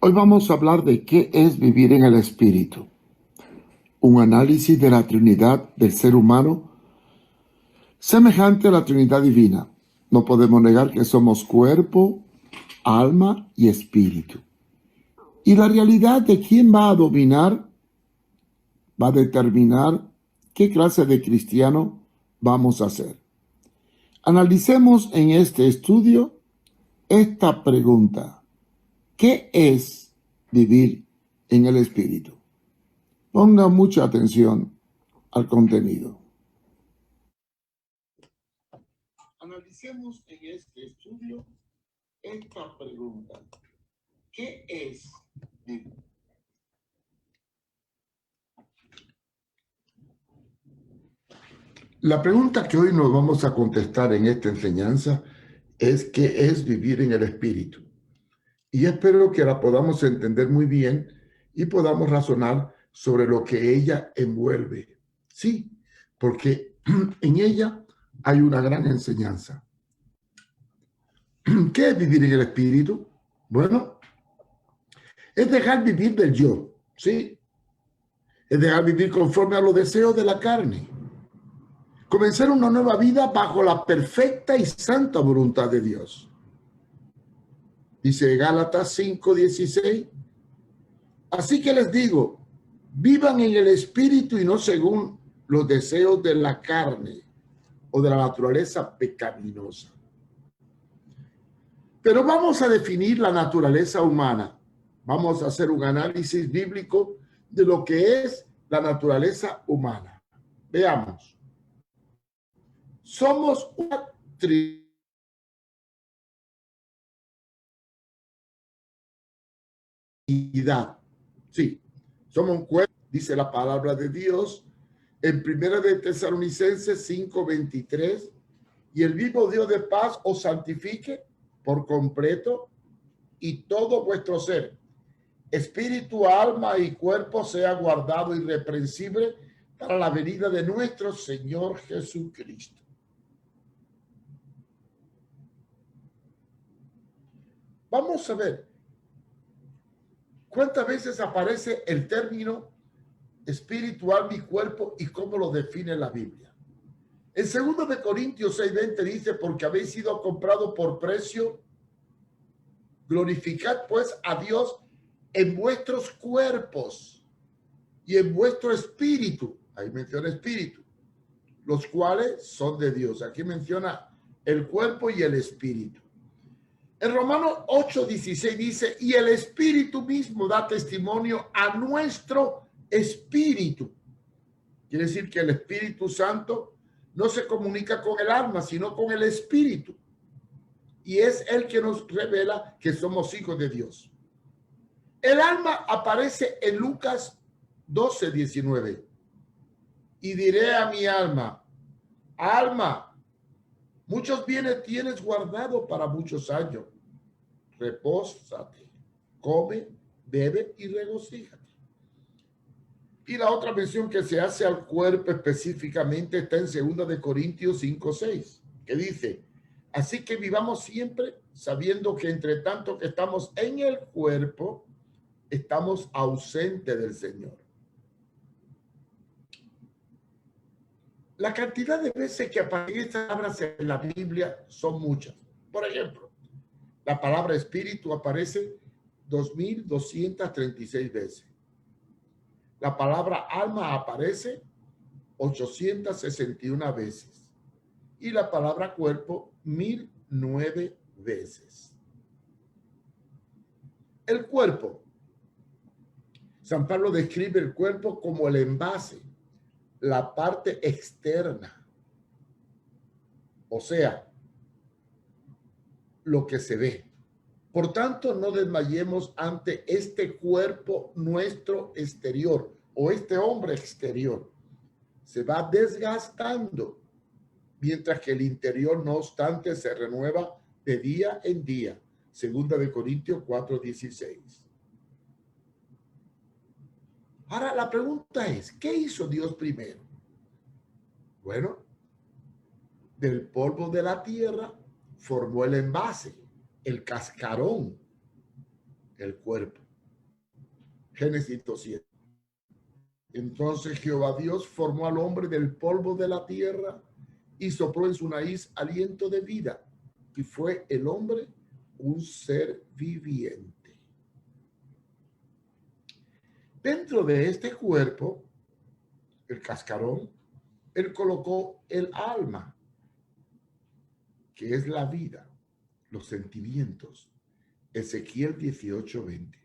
Hoy vamos a hablar de qué es vivir en el Espíritu. Un análisis de la Trinidad del ser humano semejante a la Trinidad divina. No podemos negar que somos cuerpo, alma y espíritu. Y la realidad de quién va a dominar va a determinar qué clase de cristiano vamos a ser. Analicemos en este estudio esta pregunta. ¿Qué es vivir en el Espíritu? Ponga mucha atención al contenido. Analicemos en este estudio esta pregunta. ¿Qué es vivir? La pregunta que hoy nos vamos a contestar en esta enseñanza es ¿qué es vivir en el Espíritu? Y espero que la podamos entender muy bien y podamos razonar sobre lo que ella envuelve. Sí, porque en ella hay una gran enseñanza. ¿Qué es vivir en el Espíritu? Bueno, es dejar vivir del yo, ¿sí? Es dejar vivir conforme a los deseos de la carne. Comenzar una nueva vida bajo la perfecta y santa voluntad de Dios. Dice Gálatas 5:16. Así que les digo, vivan en el Espíritu y no según los deseos de la carne o de la naturaleza pecaminosa. Pero vamos a definir la naturaleza humana. Vamos a hacer un análisis bíblico de lo que es la naturaleza humana. Veamos. Somos una trinidad. Sí, somos un cuerpo, dice la palabra de Dios en 1 de Tesalonicenses 5:23. Y el mismo Dios de paz os santifique por completo y todo vuestro ser, espíritu, alma y cuerpo sea guardado irreprensible para la venida de nuestro Señor Jesucristo. Vamos a ver cuántas veces aparece el término espíritu, alma y cuerpo y cómo lo define la Biblia. En 2 de Corintios 6:20 dice, porque habéis sido comprado por precio, glorificad pues a Dios en vuestros cuerpos y en vuestro espíritu. Ahí menciona espíritu, los cuales son de Dios. Aquí menciona el cuerpo y el espíritu. En Romanos 8:16 dice, y el espíritu mismo da testimonio a nuestro espíritu. Quiere decir que el Espíritu Santo no se comunica con el alma, sino con el espíritu. Y es el que nos revela que somos hijos de Dios. El alma aparece en Lucas 12:19. Y diré a mi alma, alma, muchos bienes tienes guardado para muchos años. Repósate, come, bebe y regocíjate. Y la otra mención que se hace al cuerpo específicamente está en 2 de Corintios 5:6, que dice, así que vivamos siempre sabiendo que entre tanto que estamos en el cuerpo, estamos ausentes del Señor. La cantidad de veces que aparecen estas palabras en la Biblia son muchas. Por ejemplo, la palabra espíritu aparece 2,236 veces. La palabra alma aparece 861 veces. Y la palabra cuerpo 1,009 veces. El cuerpo. San Pablo describe el cuerpo como el envase, la parte externa. O sea, lo que se ve. Por tanto, no desmayemos ante este cuerpo nuestro exterior o este hombre exterior. Se va desgastando, mientras que el interior, no obstante, se renueva de día en día. 2 de Corintios 4:16. Ahora, la pregunta es, ¿qué hizo Dios primero? Bueno, del polvo de la tierra formó el envase, el cascarón, el cuerpo. Génesis 2:7. Entonces Jehová Dios formó al hombre del polvo de la tierra y sopló en su nariz aliento de vida, y fue el hombre un ser viviente. Dentro de este cuerpo, el cascarón, él colocó el alma, que es la vida, los sentimientos. Ezequiel 18:20.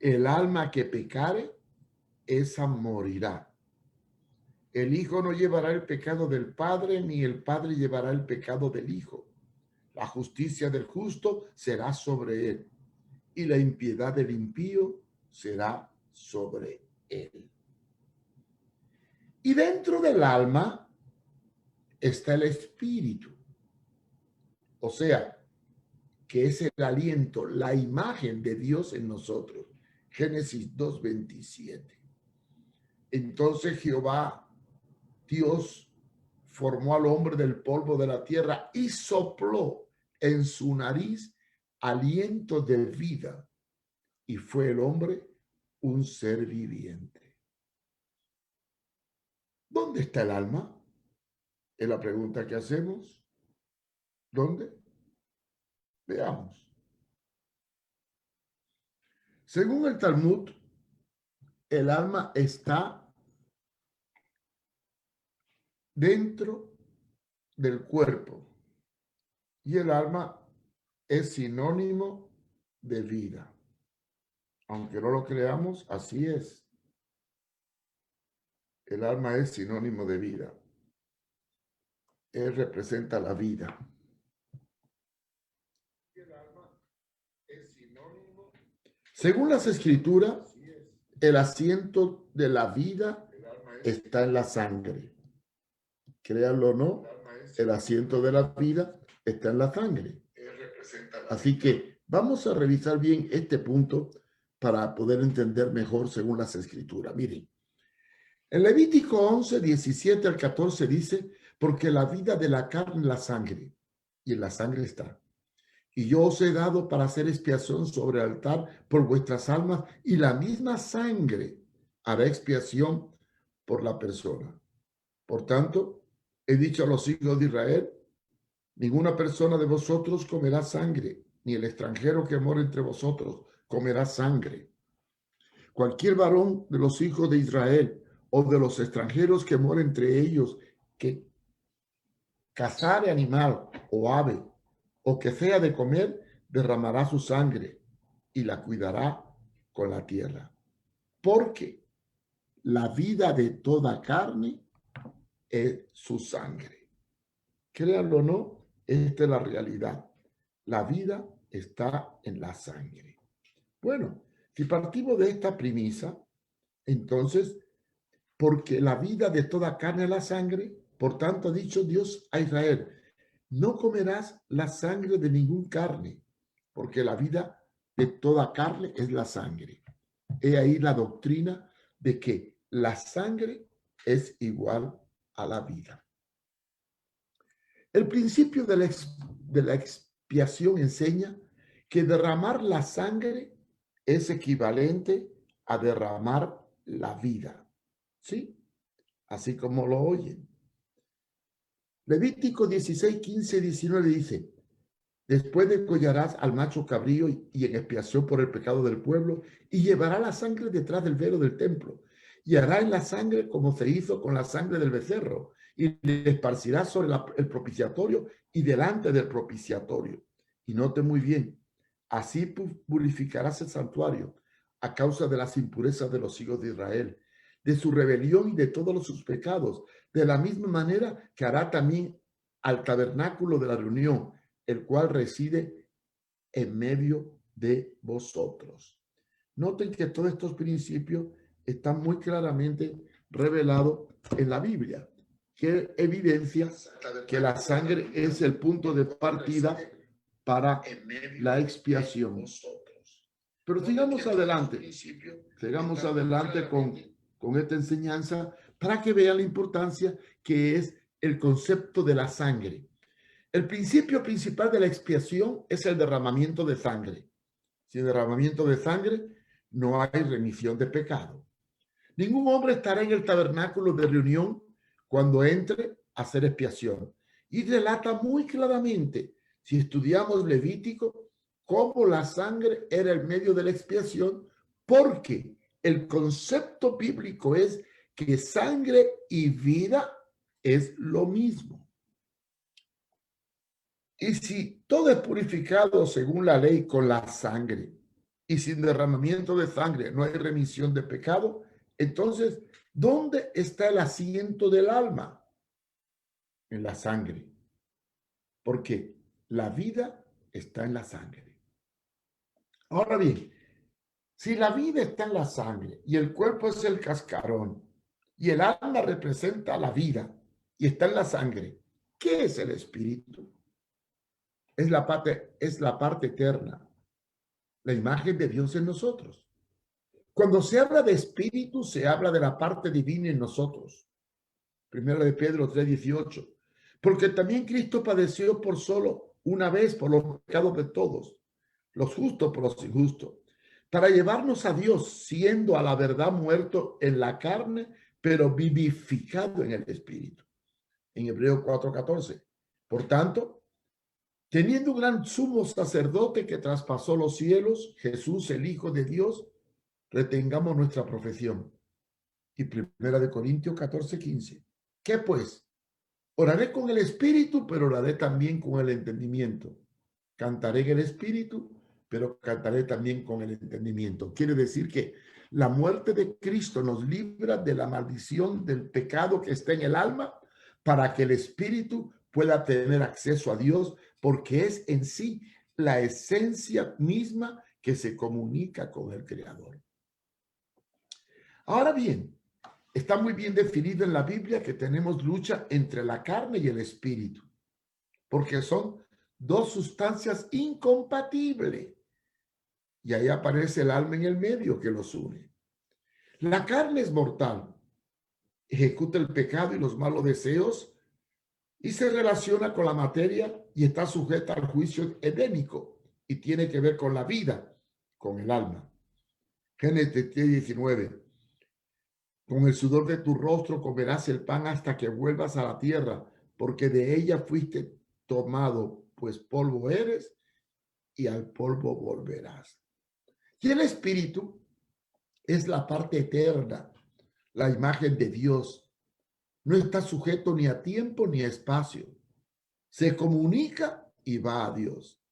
El alma que pecare, esa morirá. El hijo no llevará el pecado del padre, ni el padre llevará el pecado del hijo. La justicia del justo será sobre él, y la impiedad del impío será sobre él. Y dentro del alma está el espíritu, o sea, que es el aliento, la imagen de Dios en nosotros. Génesis 2:27. Entonces Jehová, Dios, formó al hombre del polvo de la tierra y sopló en su nariz aliento de vida, y fue el hombre un ser viviente. ¿Dónde está el alma? Es la pregunta que hacemos. ¿Dónde? Veamos. Según el Talmud, el alma está dentro del cuerpo y el alma es sinónimo de vida. Aunque no lo creamos, así es. El alma es sinónimo de vida. Él representa la vida. El alma es sinónimo. Según las escrituras, el asiento de la vida está en la sangre. Créanlo o no, el asiento de la vida está en la sangre. Así que vamos a revisar bien este punto para poder entender mejor según las escrituras. Miren, en Levítico 11, 17 al 14 dice, porque la vida de la carne es la sangre, y en la sangre está. Y yo os he dado para hacer expiación sobre el altar por vuestras almas, y la misma sangre hará expiación por la persona. Por tanto, he dicho a los hijos de Israel, ninguna persona de vosotros comerá sangre, ni el extranjero que mora entre vosotros comerá sangre. Cualquier varón de los hijos de Israel o de los extranjeros que mora entre ellos, que cazare animal o ave, o que sea de comer, derramará su sangre y la cuidará con la tierra. Porque la vida de toda carne es su sangre. Créanlo o no, esta es la realidad. La vida está en la sangre. Bueno, si partimos de esta premisa, entonces, porque la vida de toda carne es la sangre, por tanto ha dicho Dios a Israel, no comerás la sangre de ningún carne, porque la vida de toda carne es la sangre. He ahí la doctrina de que la sangre es igual a la vida. El principio de la expiación enseña que derramar la sangre es equivalente a derramar la vida. ¿Sí? Así como lo oyen. Levítico 16, 15, 19 dice, después degollarás al macho cabrío y en expiación por el pecado del pueblo, y llevará la sangre detrás del velo del templo, y hará en la sangre como se hizo con la sangre del becerro, y le esparcirá sobre el propiciatorio y delante del propiciatorio. Y note muy bien, así purificarás el santuario a causa de las impurezas de los hijos de Israel, de su rebelión y de todos sus pecados, de la misma manera que hará también al tabernáculo de la reunión, el cual reside en medio de vosotros. Noten que todos estos principios están muy claramente revelados en la Biblia, que evidencia que la sangre es el punto de partida para la expiación. Pero sigamos adelante con esta enseñanza para que vean la importancia que es el concepto de la sangre. El principio principal de la expiación es el derramamiento de sangre. Sin derramamiento de sangre no hay remisión de pecado. Ningún hombre estará en el tabernáculo de reunión cuando entre a hacer expiación. Y relata muy claramente, si estudiamos Levítico, cómo la sangre era el medio de la expiación, porque el concepto bíblico es que sangre y vida es lo mismo. Y si todo es purificado según la ley con la sangre, y sin derramamiento de sangre no hay remisión de pecado, entonces, ¿dónde está el asiento del alma? En la sangre. Porque la vida está en la sangre. Ahora bien, si la vida está en la sangre y el cuerpo es el cascarón y el alma representa la vida y está en la sangre, ¿qué es el espíritu? Es la parte eterna, la imagen de Dios en nosotros. Cuando se habla de espíritu, se habla de la parte divina en nosotros. Primero de Pedro 3:18. Porque también Cristo padeció por solo una vez por los pecados de todos, los justos por los injustos, para llevarnos a Dios, siendo a la verdad muerto en la carne, pero vivificado en el espíritu. En Hebreos 4:14. Por tanto, teniendo un gran sumo sacerdote que traspasó los cielos, Jesús, el Hijo de Dios, retengamos nuestra profesión. Y Primera de Corintios 14:15. ¿Qué pues? Oraré con el espíritu, pero oraré también con el entendimiento. Cantaré en el espíritu, pero cantaré también con el entendimiento. Quiere decir que la muerte de Cristo nos libra de la maldición del pecado que está en el alma para que el espíritu pueda tener acceso a Dios, porque es en sí la esencia misma que se comunica con el Creador. Ahora bien, está muy bien definido en la Biblia que tenemos lucha entre la carne y el espíritu, porque son dos sustancias incompatibles. Y ahí aparece el alma en el medio que los une. La carne es mortal, ejecuta el pecado y los malos deseos y se relaciona con la materia y está sujeta al juicio edénico y tiene que ver con la vida, con el alma. Génesis 19. Con el sudor de tu rostro comerás el pan hasta que vuelvas a la tierra, porque de ella fuiste tomado, pues polvo eres y al polvo volverás. Y el espíritu es la parte eterna, la imagen de Dios. No está sujeto ni a tiempo ni a espacio. Se comunica y va a Dios.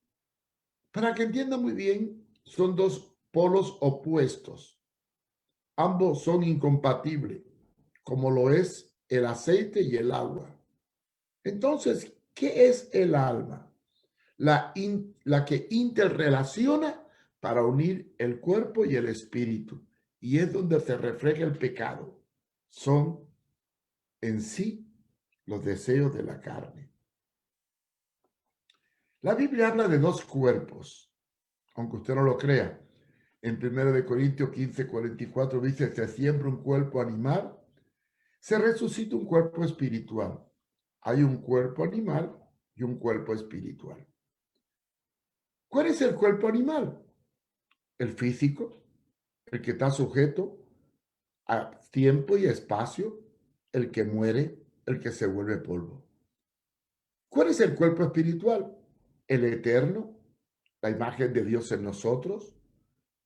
Para que entienda muy bien, son dos polos opuestos. Ambos son incompatibles, como lo es el aceite y el agua. Entonces, ¿qué es el alma? La que interrelaciona para unir el cuerpo y el espíritu. Y es donde se refleja el pecado. Son en sí los deseos de la carne. La Biblia habla de dos cuerpos, aunque usted no lo crea. En 1 Corintios 15:44 dice, se siembra un cuerpo animal, se resucita un cuerpo espiritual. Hay un cuerpo animal y un cuerpo espiritual. ¿Cuál es el cuerpo animal? El físico, el que está sujeto a tiempo y espacio, el que muere, el que se vuelve polvo. ¿Cuál es el cuerpo espiritual? El eterno, la imagen de Dios en nosotros,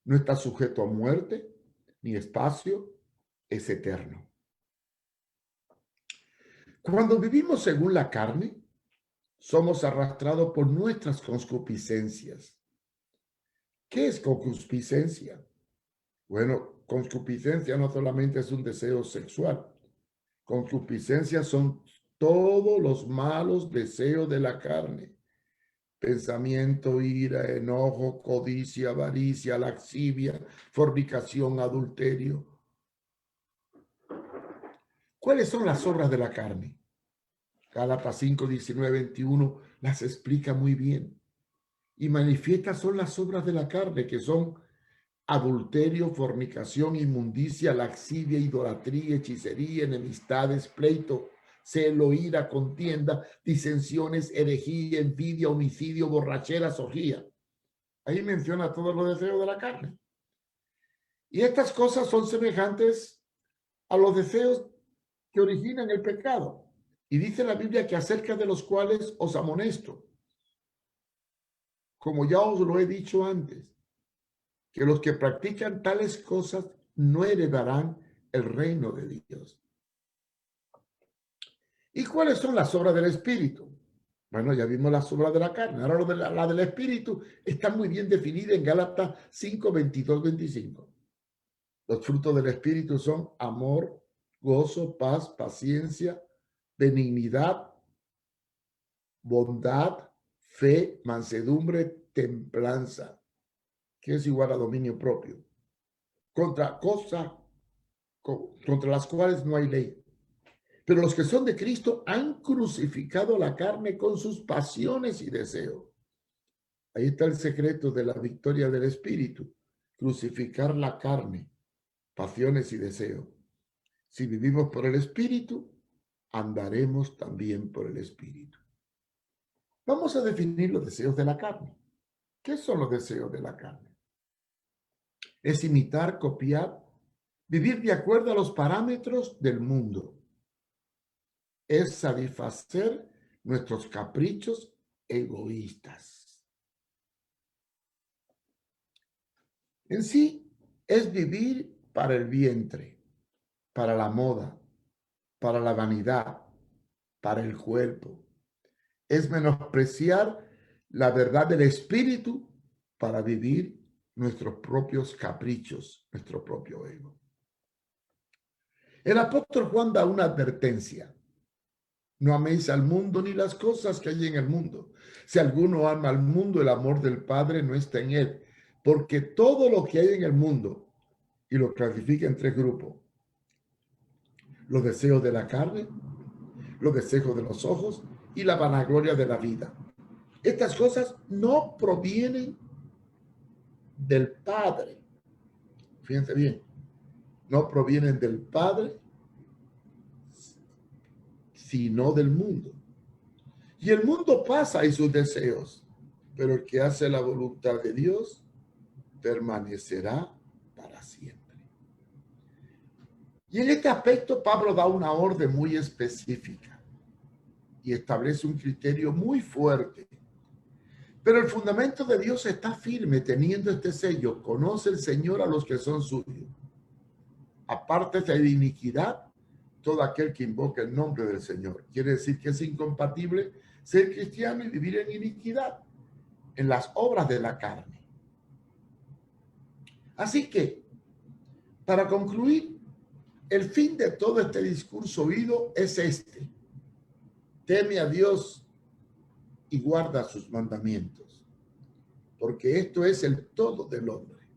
no está sujeto a muerte ni espacio, es eterno. Cuando vivimos según la carne, somos arrastrados por nuestras concupiscencias. ¿Qué es concupiscencia? Bueno, concupiscencia no solamente es un deseo sexual. Concupiscencia son todos los malos deseos de la carne. Pensamiento, ira, enojo, codicia, avaricia, lascivia, fornicación, adulterio. ¿Cuáles son las obras de la carne? Gálatas 5, 19, 21 las explica muy bien. Y manifiestas son las obras de la carne, que son adulterio, fornicación, inmundicia, laxivia, idolatría, hechicería, enemistades, pleito, celo, ira, contienda, disensiones, herejía, envidia, homicidio, borracheras, orgía. Ahí menciona todos los deseos de la carne. Y estas cosas son semejantes a los deseos que originan el pecado. Y dice la Biblia que acerca de los cuales os amonesto, como ya os lo he dicho antes, que los que practican tales cosas no heredarán el reino de Dios. ¿Y cuáles son las obras del Espíritu? Bueno, ya vimos las obras de la carne. Ahora la del Espíritu está muy bien definida en Gálatas 5, 22, 25. Los frutos del Espíritu son amor, gozo, paz, paciencia, benignidad, bondad, fe, mansedumbre, templanza, que es igual a dominio propio. Contra las cuales no hay ley. Pero los que son de Cristo han crucificado la carne con sus pasiones y deseos. Ahí está el secreto de la victoria del Espíritu. Crucificar la carne, pasiones y deseos. Si vivimos por el Espíritu, andaremos también por el Espíritu. Vamos a definir los deseos de la carne. ¿Qué son los deseos de la carne? Es imitar, copiar, vivir de acuerdo a los parámetros del mundo. Es satisfacer nuestros caprichos egoístas. En sí, es vivir para el vientre, para la moda, para la vanidad, para el cuerpo. Es menospreciar la verdad del Espíritu para vivir nuestros propios caprichos, nuestro propio ego. El apóstol Juan da una advertencia. No améis al mundo ni las cosas que hay en el mundo. Si alguno ama al mundo, el amor del Padre no está en él. Porque todo lo que hay en el mundo, y lo clasifica en tres grupos: los deseos de la carne, los deseos de los ojos y la vanagloria de la vida. Estas cosas no provienen del Padre. Fíjense bien, no provienen del Padre, sino del mundo. Y el mundo pasa y sus deseos, pero el que hace la voluntad de Dios permanecerá para siempre. Y en este aspecto Pablo da una orden muy específica y establece un criterio muy fuerte. Pero el fundamento de Dios está firme teniendo este sello: conoce el Señor a los que son suyos. Aparte de iniquidad todo aquel que invoca el nombre del Señor. Quiere decir que es incompatible ser cristiano y vivir en iniquidad, en las obras de la carne. Así que, para concluir, el fin de todo este discurso oído es este: teme a Dios y guarda sus mandamientos, porque esto es el todo del hombre.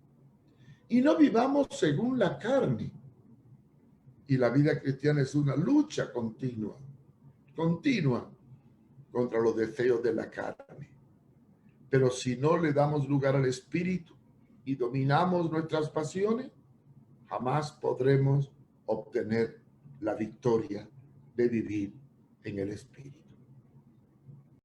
Y no vivamos según la carne. Y la vida cristiana es una lucha continua contra los deseos de la carne. Pero si no le damos lugar al Espíritu y dominamos nuestras pasiones, jamás podremos obtener la victoria de vivir en el Espíritu.